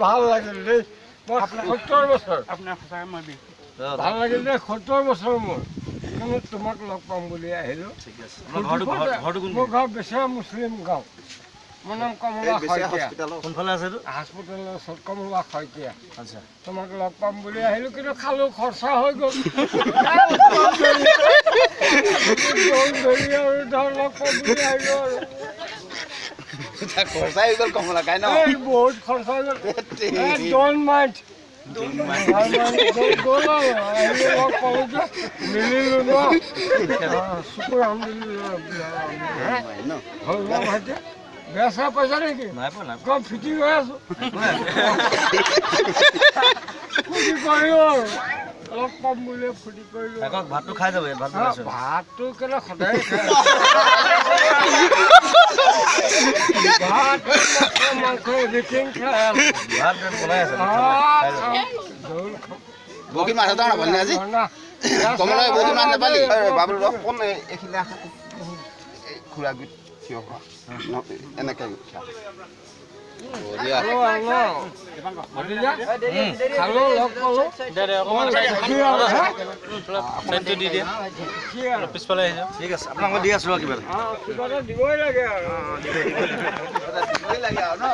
ভাল লাগিল দেই মই 70 বছৰ আপোনাৰ সঁচাকৈ মই বিহু ভাল লাগিল দেই 70 বছৰ মোৰ কিন্তু তোমাক লগ পাম বুলি আহিলোঁ মোৰ গাঁও বেচেৰা মুছলিম গাঁও মোৰ নাম কমলা শইকীয়া কোনফালে আছে এইটো হস্পিটেলৰ ওচৰত কমলা শইকীয়া আচ্ছা তোমাক লগ পাম বুলি আহিলোঁ কিন্তু খালোঁ খৰচা হৈ গ'ল ধৰি আৰু ধৰ লগ পাম বুলি আহিলোঁ আৰু খৰচাই হৈ গ'ল কমলা খাই ন এই বহুত খৰচা হৈ গ'ল ডোন্ট মাইণ্ড গ'ল আৰু আহিলোঁ লগ পালোঁ যে মিলিলোঁ ন শুকুৰ আলহামদুলিল্লাহ হ'ল ন ভাইটি বেয়া চেয়া পাইছা নেকি নাই পোৱা নাই কম ফিটিং হৈ আছোঁ ফূৰ্তি কৰিলোঁ আৰু লগ পাম বুলি ফূৰ্তি কৰিলোঁ আকৌ ভাতটো খাই যাব ইয়াত ভাত বনাইছো ভাতটো কেলে সদায় খায় ভাত মাংস এভৰিথিং খায় ভাত বনাই আছে জোল খাওঁ বহু মাছ এটা নাপালি আজি কমলা বহু মাছ নাপালি বাবুল ৰস কোন এইখিনি আহা খুৰা গুট থিয় হোৱা এনেকৈ খালোঁ লগ পালোঁ দি দিয়া পিছফালে আহিছে ঠিক আছে আপোনাক মই দি আছোঁ কিবা কিবা এটা দিবই লাগে আৰু দিবই লাগে আৰু ন